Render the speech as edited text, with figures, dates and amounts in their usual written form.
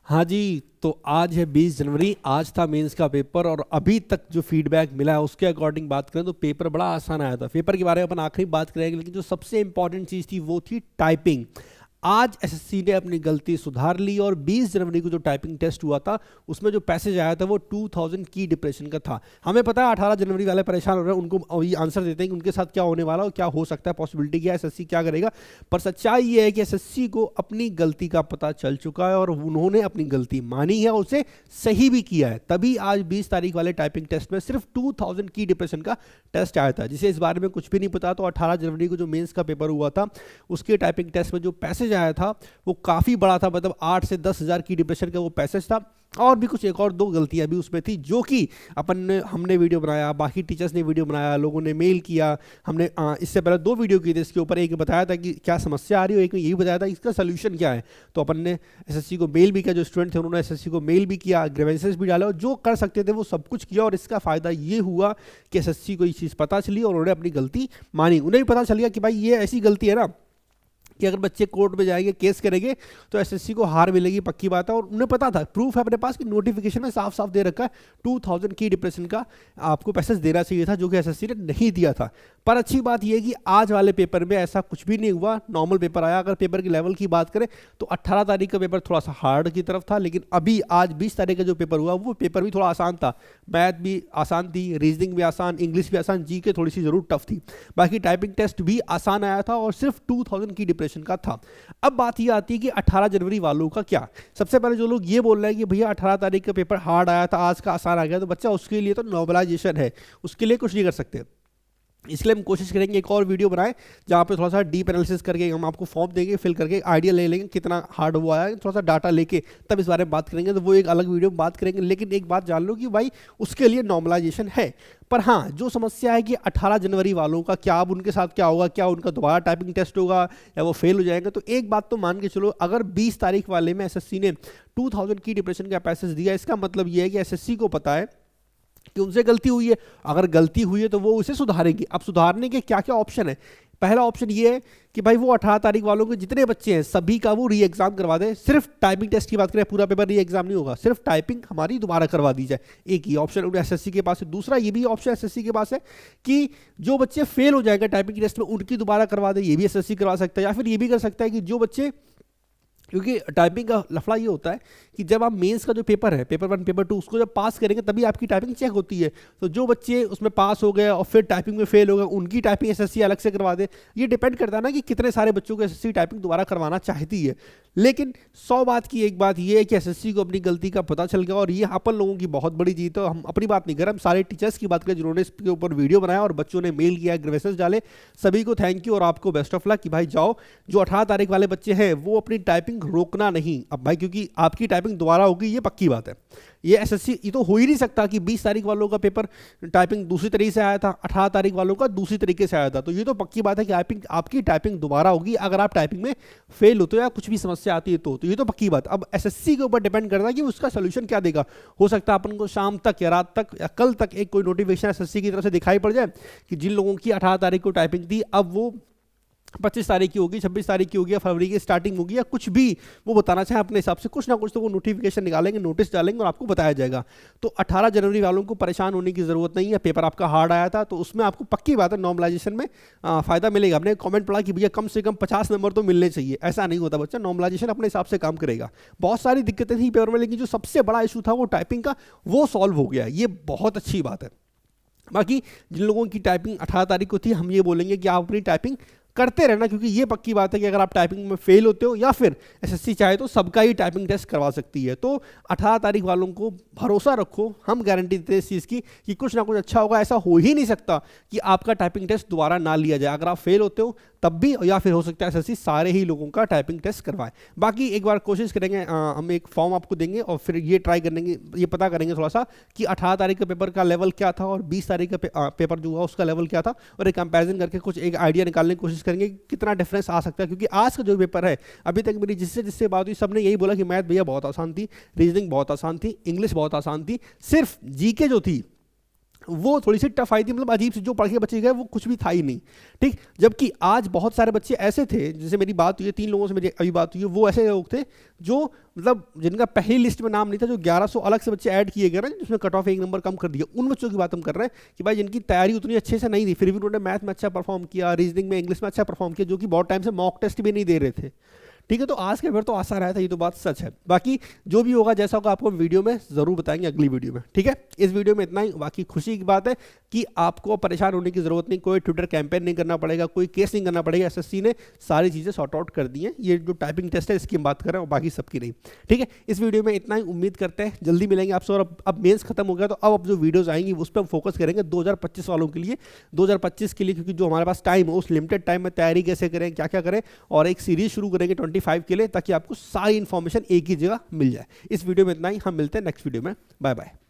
हाँ जी, तो आज है 20 जनवरी। आज था मेंस का पेपर और अभी तक जो फीडबैक मिला है उसके अकॉर्डिंग बात करें तो पेपर बड़ा आसान आया था। पेपर के बारे में अपन आखिरी बात करेंगे, लेकिन जो सबसे इंपॉर्टेंट चीज़ थी वो थी टाइपिंग। आज एसएससी ने अपनी गलती सुधार ली और 20 जनवरी को जो टाइपिंग टेस्ट हुआ था उसमें जो पैसेज आया था वो 2000 की डिप्रेशन का था। हमें पता है 18 जनवरी वाले परेशान हो रहे हैं, उनको ये आंसर देते हैं कि उनके साथ क्या होने वाला और क्या हो सकता है, पॉसिबिलिटी क्या है, एसएससी क्या करेगा। पर सच्चाई ये है कि एसएससी को अपनी गलती का पता चल चुका है और उन्होंने अपनी गलती मानी है और उसे सही भी किया है। तभी आज 20 तारीख वाले टाइपिंग टेस्ट में सिर्फ 2000 की डिप्रेशन का टेस्ट आया था। जिसे इस बारे में कुछ भी नहीं पता, तो 18 जनवरी को जो मेंस का पेपर हुआ था उसके टाइपिंग टेस्ट में जो पैसेज आया था वो काफी बड़ा था। मतलब 8 से 10 हजार की डिप्रेशन का वो पैसेज था। और भी कुछ एक और दो गलतियां भी उसमें थी जो कि हमने वीडियो बनाया, बाकी टीचर्स ने वीडियो बनाया, लोगों ने मेल किया। हमने इससे पहले 2 वीडियो किए थे इसके ऊपर। एक बताया था कि क्या समस्या आ रही है, एक में यही बताया था इसका सोल्यूशन क्या है। तो अपन ने एसएससी को मेल भी किया, जो स्टूडेंट थे उन्होंने एसएससी को मेल भी किया, ग्रीवेंसेस भी डाले और जो कर सकते थे वो सब कुछ किया। और इसका फायदा ये हुआ कि एसएससी को ये चीज़ पता चली और उन्होंने अपनी गलती मानी। उन्हें भी पता चल गया कि भाई ये ऐसी गलती है ना कि अगर बच्चे कोर्ट में जाएंगे, केस करेंगे तो एसएससी को हार मिलेगी, पक्की बात है। और उन्हें पता था, प्रूफ है अपने पास कि नोटिफिकेशन में साफ साफ दे रखा है 2000 की डिप्रेशन का आपको पैसेज देना चाहिए था, जो कि एसएससी ने नहीं दिया था। पर अच्छी बात यह है कि आज वाले पेपर में ऐसा कुछ भी नहीं हुआ, नॉर्मल पेपर आया। अगर पेपर के लेवल की बात करें तो 18 तारीख का पेपर थोड़ा सा हार्ड की तरफ था, लेकिन अभी आज 20 तारीख का जो पेपर हुआ वो पेपर भी थोड़ा आसान था। मैथ भी आसान थी, रीजनिंग भी आसान, इंग्लिश भी आसान, जीके थोड़ी सी जरूर टफ थी। बाकी टाइपिंग टेस्ट भी आसान आया था और सिर्फ 2000 की डिप्रेशन का था। अब बात यह आती है कि 18 जनवरी वालों का क्या। सबसे पहले जो लोग ये बोल रहे हैं कि भैया 18 तारीख का पेपर हार्ड आया था, आज का आसान आ गया, तो बच्चा उसके लिए तो नॉर्मलाइजेशन है, उसके लिए कुछ नहीं कर सकते। इसलिए हम कोशिश करेंगे एक और वीडियो बनाएं जहाँ पे थोड़ा सा डीप एनालिसिस करके हम आपको फॉर्म देंगे, फिल करके आइडिया ले लेंगे कितना हार्ड हुआ है, थोड़ा सा डाटा लेके तब इस बारे में बात करेंगे। तो वो एक अलग वीडियो में बात करेंगे। लेकिन एक बात जान लो कि भाई उसके लिए नॉर्मलाइजेशन है। पर हाँ, जो समस्या है कि 18 जनवरी वालों का क्या, अब उनके साथ क्या होगा, क्या उनका दोबारा टाइपिंग टेस्ट होगा या वो फेल हो जाएंगे। तो एक बात तो मान के चलो, अगर 20 तारीख वाले में एसएससी ने 2000 की डिप्रेशन का पैसेज दिया, इसका मतलब ये है कि एसएससी को पता है कि उनसे गलती हुई है। अगर गलती हुई है तो वो उसे सुधारेगी। अब सुधारने के क्या क्या ऑप्शन है? पहला ऑप्शन ये है कि भाई वो 18 तारीख वालों के जितने बच्चे हैं सभी का वो री एग्जाम करवा दे। सिर्फ टाइपिंग टेस्ट की बात करें, पूरा पेपर री एग्जाम नहीं होगा, सिर्फ टाइपिंग हमारी दोबारा करवा दी जाए। एक ही ऑप्शन एसएससी के पास है। दूसरा ये भी ऑप्शन एसएससी के पास है कि जो बच्चे फेल हो जाएंगे टाइपिंग टेस्ट में उनकी दोबारा करवा दे, ये भी एसएससी करवा सकता है। या फिर ये भी कर सकता है कि जो बच्चे, क्योंकि टाइपिंग का लफड़ा ये होता है कि जब आप मेंस का जो पेपर है, पेपर 1 पेपर 2, उसको जब पास करेंगे तभी आपकी टाइपिंग चेक होती है। तो जो बच्चे उसमें पास हो गए और फिर टाइपिंग में फेल हो गए उनकी टाइपिंग एसएससी अलग से करवा दे। ये डिपेंड करता है ना कि कितने सारे बच्चों को एसएससी टाइपिंग दोबारा करवाना चाहती है। लेकिन 100 बात की एक बात ये है कि एसएससी को अपनी गलती का पता चल गया और ये अपन लोगों की बहुत बड़ी जीत है। हम अपनी बात नहीं कर रहे, हम सारे टीचर्स की बात करें जिन्होंने इसके ऊपर वीडियो बनाया और बच्चों ने मेल किया, ग्रेवेसेस डाले, सभी को थैंक यू और आपको बेस्ट ऑफ लक कि भाई जाओ। जो 18 तारीख वाले बच्चे हैं वो अपनी टाइपिंग रोकना नहीं अब भाई, क्योंकि आपकी टाइपिंग दोबारा होगी, ये पक्की बात है। ये एसएससी, ये तो हो ही नहीं सकता कि 20 तारीख वालों का पेपर टाइपिंग दूसरी तरीके से आया था, 18 तारीख वालों का दूसरी तरीके से आया था। तो ये तो पक्की बात है कि आपकी टाइपिंग दोबारा होगी अगर आप टाइपिंग में फेल होते हो या कुछ भी समस्या आती है तो ये तो पक्की बात। अब एसएससी के ऊपर डिपेंड करता है कि उसका सोल्यूशन क्या देगा। हो सकता है अपन को शाम तक या रात तक या कल तक एक कोई नोटिफिकेशन एसएससी की तरफ से दिखाई पड़ जाए कि जिन लोगों की 18 तारीख को टाइपिंग थी अब वो 25 तारीख की होगी, 26 तारीख की होगी, या फरवरी की स्टार्टिंग होगी, या कुछ भी वो बताना चाहे अपने हिसाब से, कुछ ना कुछ तो वो नोटिफिकेशन निकालेंगे, नोटिस डालेंगे और आपको बताया जाएगा। तो 18 जनवरी वालों को परेशान होने की जरूरत नहीं है। पेपर आपका हार्ड आया था तो उसमें आपको पक्की बात है नॉर्मलाइजेशन में फायदा मिलेगा। आपने कमेंट पढ़ा कि भैया कम से कम 50 नंबर तो मिलने चाहिए, ऐसा नहीं होता बच्चा। नॉर्मलाइजेशन अपने हिसाब से काम करेगा। बहुत सारी दिक्कतें थी पेपर में, लेकिन जो सबसे बड़ा इशू था वो टाइपिंग का, वो सॉल्व हो गया। ये बहुत अच्छी बात है। बाकी जिन लोगों की टाइपिंग 18 तारीख को थी, हम ये बोलेंगे कि आप अपनी टाइपिंग करते रहना, क्योंकि ये पक्की बात है कि अगर आप टाइपिंग में फेल होते हो या फिर एसएससी चाहे तो सबका ही टाइपिंग टेस्ट करवा सकती है। तो 18 तारीख वालों को भरोसा रखो, हम गारंटी देते हैं इस चीज़ की कि कुछ ना कुछ अच्छा होगा। ऐसा हो ही नहीं सकता कि आपका टाइपिंग टेस्ट दोबारा ना लिया जाए। अगर आप फेल होते हो तब भी, या फिर हो सकता है एसएससी सारे ही लोगों का टाइपिंग टेस्ट करवाए। बाकी एक बार कोशिश करेंगे, हम एक फॉर्म आपको देंगे और फिर ये ट्राई करेंगे, ये पता करेंगे थोड़ा सा कि 18 तारीख के पेपर का लेवल क्या था और 20 तारीख का पेपर जो हुआ उसका लेवल क्या था, और एक कंपैरिजन करके कुछ एक आइडिया निकालने की कोशिश करेंगे कितना डिफरेंस आ सकता है। क्योंकि आज का जो पेपर है, अभी तक मेरी जिससे बात हुई सबने यही बोला कि मैथ भैया बहुत आसान थी, रीजनिंग बहुत आसान थी, इंग्लिश बहुत आसान थी, सिर्फ जीके जो थी वो थोड़ी सी टफ आई थी, मतलब अजीब सी, जो पढ़ के बच्चे गए वो कुछ भी था ही नहीं, ठीक। जबकि आज बहुत सारे बच्चे ऐसे थे, जैसे मेरी बात हुई है 3 लोगों से, मेरी अभी बात हुई है, वो ऐसे लोग थे जो मतलब जिनका पहली लिस्ट में नाम नहीं था, जो 1100 अलग से बच्चे ऐड किए गए ना, जिसमें कट ऑफ 1 नंबर कम कर दिया, उन बच्चों की बात हम कर रहे हैं कि भाई जिनकी तैयारी उतनी अच्छे से नहीं थी, फिर भी उन्होंने मैथ में अच्छा परफॉर्म किया, रीजनिंग में, इंग्लिश में अच्छा परफॉर्म किया, जो कि बहुत टाइम से मॉक टेस्ट भी नहीं दे रहे थे, ठीक है। तो आज के पेपर तो आसान आया था, ये तो बात सच है। बाकी जो भी होगा, जैसा होगा, आपको वीडियो में जरूर बताएंगे, अगली वीडियो में, ठीक है। इस वीडियो में इतना ही। बाकी खुशी की बात है कि आपको परेशान होने की जरूरत नहीं, कोई ट्विटर कैंपेन नहीं करना पड़ेगा, कोई केस नहीं करना पड़ेगा, एसएससी ने सारी चीजें सॉर्ट आउट कर दी हैं। ये जो टाइपिंग टेस्ट है इसकी हम बात कर रहे हैं, और बाकी सबकी नहीं, ठीक है। इस वीडियो में इतना ही, उम्मीद करते हैं जल्दी मिलेंगे आपसे। और अब मेंस खत्म हो गया, तो अब जो वीडियोज आएंगी उस पर हम फोकस करेंगे 2025 वालों के लिए, 2025 के लिए, क्योंकि जो हमारे पास टाइम है उस लिमिटेड टाइम में तैयारी कैसे करें, क्या क्या करें, और एक सीरीज शुरू करेंगे 25 के लिए, ताकि आपको सारी इन्फॉर्मेशन एक ही जगह मिल जाए। इस वीडियो में इतना ही, हम मिलते हैं नेक्स्ट वीडियो में। Bye bye.